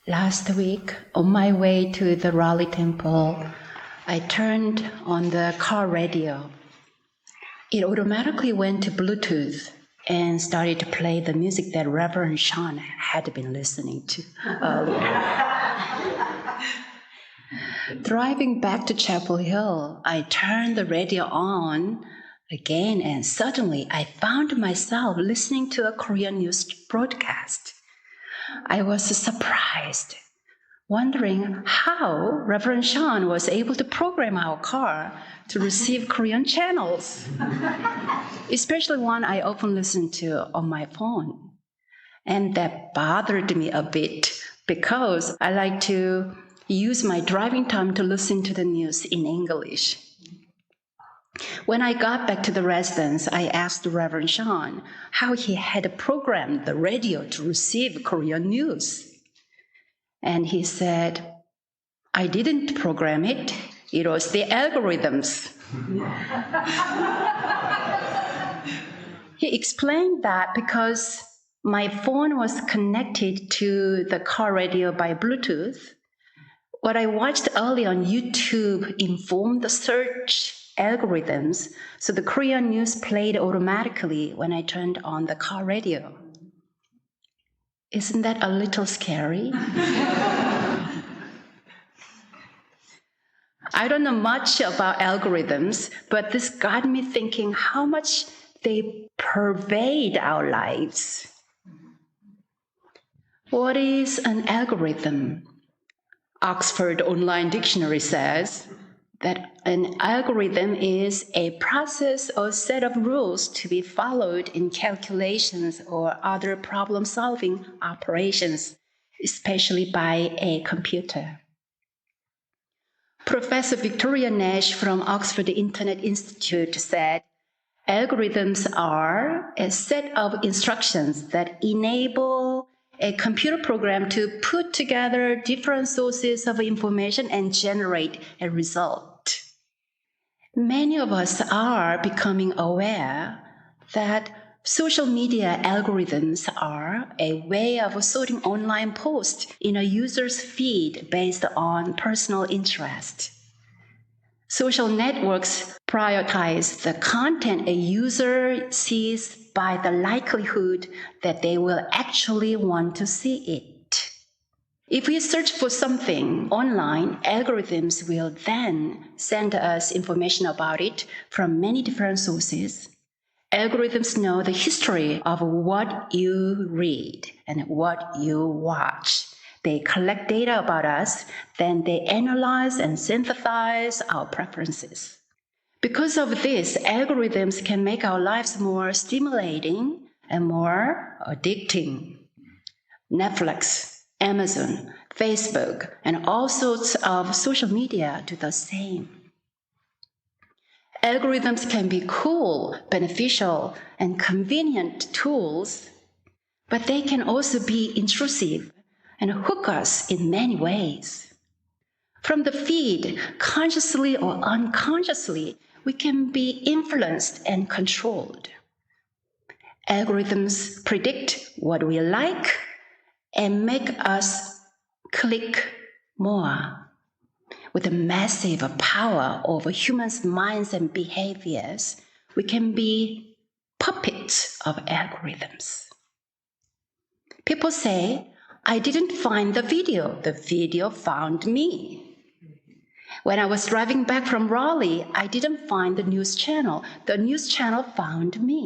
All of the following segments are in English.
Last week, on my way to the Raleigh Temple, I turned on the car radio. It automatically went to Bluetooth and started to play the music that Reverend Sean had been listening to earlier. Driving back to Chapel Hill, I turned the radio on again, and suddenly I found myself listening to a Korean news broadcast. I was surprised, wondering how Reverend Sean was able to program our car to receive Korean channels, especially one I often listen to on my phone. And that bothered me a bit because I like to use my driving time to listen to the news in English. When I got back to the residence, I asked Reverend Sean how he had programmed the radio to receive Korean news. And he said, "I didn't program it. It was the algorithms." He explained that because my phone was connected to the car radio by Bluetooth, what I watched early on YouTube informed the search algorithms, so the Korean news played automatically when I turned on the car radio. Isn't that a little scary? I don't know much about algorithms, but this got me thinking how much they pervade our lives. What is an algorithm? Oxford Online Dictionary says that an algorithm is a process or set of rules to be followed in calculations or other problem-solving operations, especially by a computer. Professor Victoria Nash from Oxford Internet Institute said, "Algorithms are a set of instructions that enable a computer program to put together different sources of information and generate a result." Many of us are becoming aware that social media algorithms are a way of sorting online posts in a user's feed based on personal interest. Social networks prioritize the content a user sees by the likelihood that they will actually want to see it. If we search for something online, algorithms will then send us information about it from many different sources. Algorithms know the history of what you read and what you watch. They collect data about us, then they analyze and synthesize our preferences. Because of this, algorithms can make our lives more stimulating and more addicting. Netflix, Amazon, Facebook, and all sorts of social media do the same. Algorithms can be cool, beneficial, and convenient tools, but they can also be intrusive and hook us in many ways. From the feed, consciously or unconsciously, we can be influenced and controlled. Algorithms predict what we like and make us click more. With a massive power over humans' minds and behaviors, we can be puppets of algorithms. People say, "I didn't find the video found me." When I was driving back from Raleigh, I didn't find the news channel found me.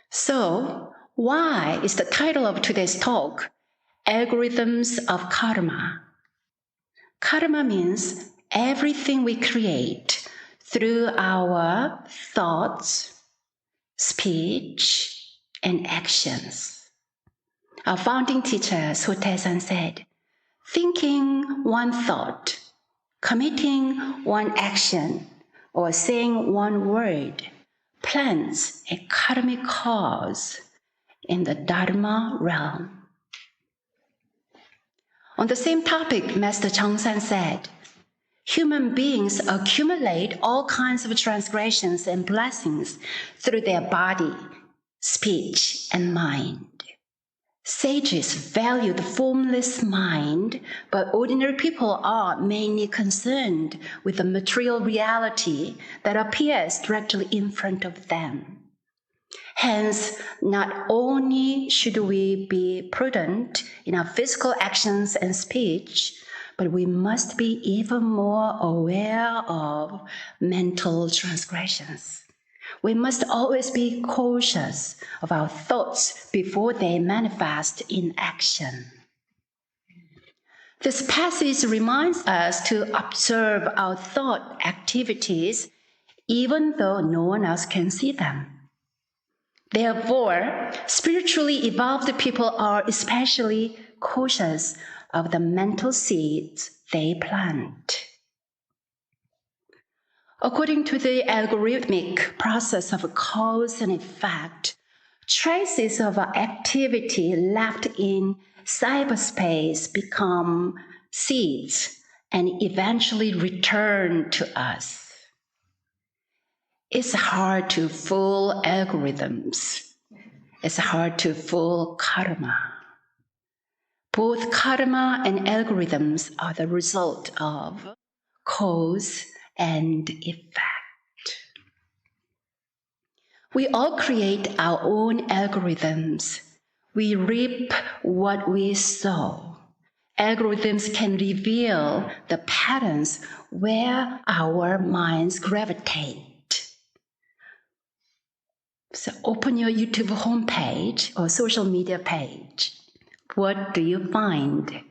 So, why is the title of today's talk, Algorithms of Karma? Karma means everything we create through our thoughts, speech, and actions. Our founding teacher, Sotae-san, said, "Thinking one thought, committing one action, or saying one word plants a karmic cause in the Dharma realm." On the same topic, Master Changsan said, Human beings accumulate all kinds of transgressions and blessings through their body, speech, and mind. Sages value the formless mind, but ordinary people are mainly concerned with the material reality that appears directly in front of them. Hence, not only should we be prudent in our physical actions and speech, but we must be even more aware of mental transgressions. We must always be cautious of our thoughts before they manifest in action. This passage reminds us to observe our thought activities even though no one else can see them. Therefore, spiritually evolved people are especially cautious of the mental seeds they plant. According to the algorithmic process of cause and effect, traces of activity left in cyberspace become seeds and eventually return to us. It's hard to fool algorithms. It's hard to fool karma. Both karma and algorithms are the result of cause and effect. We all create our own algorithms. We reap what we sow. Algorithms can reveal the patterns where our minds gravitate. So open your YouTube homepage or social media page. What do you find?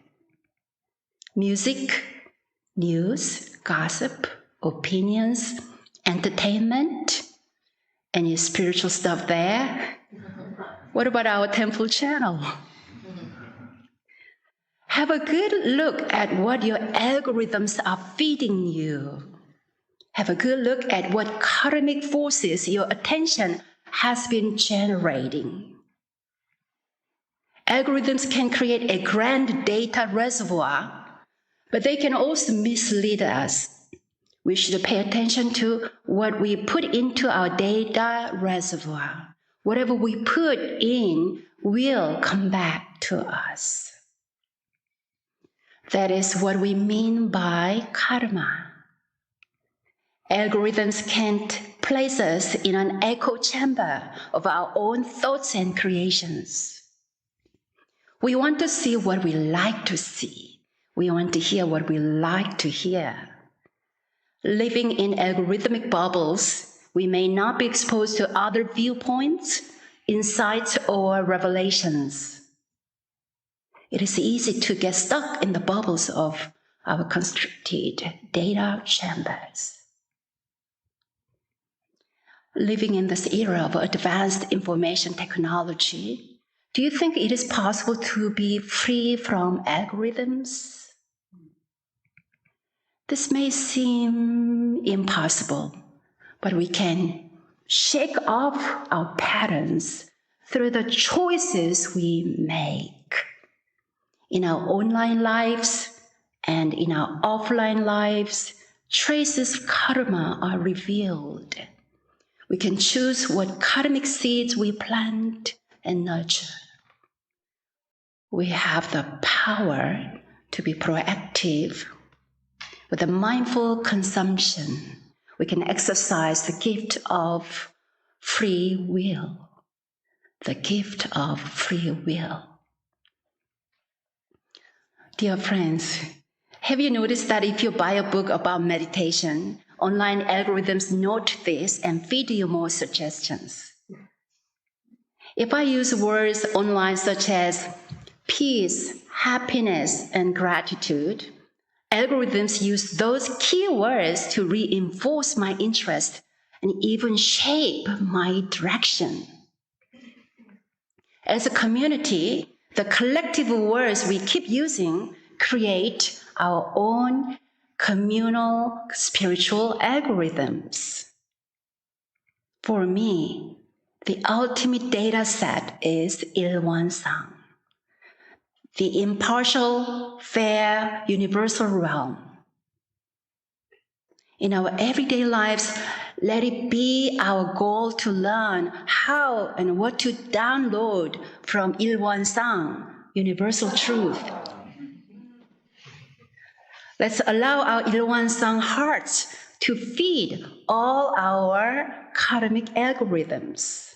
Music, news, gossip, opinions, entertainment, any spiritual stuff there? What about our temple channel? Have a good look at what your algorithms are feeding you. Have a good look at what karmic forces your attention has been generating. Algorithms can create a grand data reservoir, but they can also mislead us. We should pay attention to what we put into our data reservoir. Whatever we put in will come back to us. That is what we mean by karma. Algorithms can't place us in an echo chamber of our own thoughts and creations. We want to see what we like to see. We want to hear what we like to hear. Living in algorithmic bubbles, we may not be exposed to other viewpoints, insights, or revelations. It is easy to get stuck in the bubbles of our constricted data chambers. Living in this era of advanced information technology, do you think it is possible to be free from algorithms? This may seem impossible, but we can shake off our patterns through the choices we make. In our online lives and in our offline lives, traces of karma are revealed. We can choose what karmic seeds we plant and nurture. We have the power to be proactive. With a mindful consumption, we can exercise the gift of free will. The gift of free will. Dear friends, have you noticed that if you buy a book about meditation, online algorithms note this and feed you more suggestions? If I use words online such as peace, happiness, and gratitude, algorithms use those keywords to reinforce my interest and even shape my direction. As a community, the collective words we keep using create our own communal spiritual algorithms. For me, the ultimate data set is Il-Wan-Sang, the impartial, fair, universal realm. In our everyday lives, let it be our goal to learn how and what to download from Il-Won-Sang, universal truth. Let's allow our Il-Won-Sang hearts to feed all our karmic algorithms.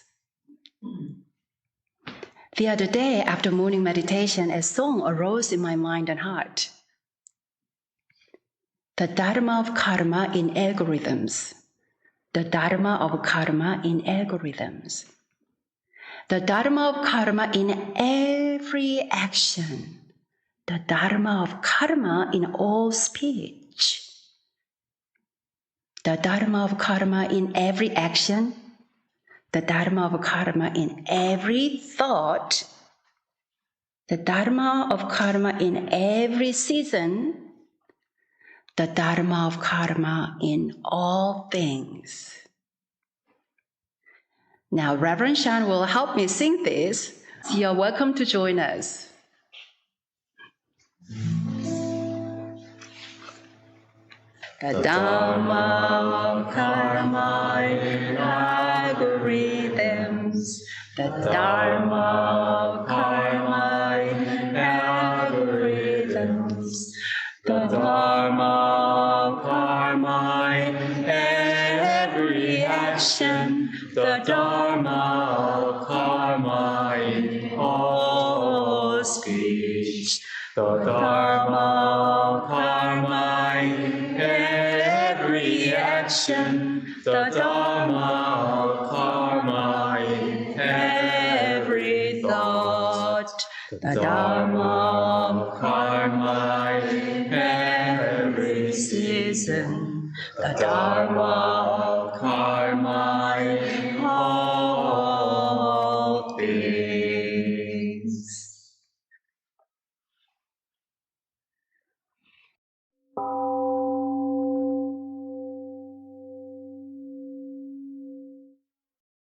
The other day, after morning meditation, a song arose in my mind and heart. The Dharma of karma in algorithms. The Dharma of karma in algorithms. The Dharma of karma in every action. The Dharma of karma in all speech. The Dharma of karma in every action. The Dharma of karma in every thought. The Dharma of karma in every season. The Dharma of karma in all things. Now, Reverend Shan will help me sing this. So you're welcome to join us. The Dharma of karma in algorithms. The Dharma of karma in algorithms. The Dharma of karma in every action. The Dharma of karma in all speech. The Dharma of karma in every action. The Dharma of karma in every thought. The Dharma of karma in every season. The Dharma of karma in all things.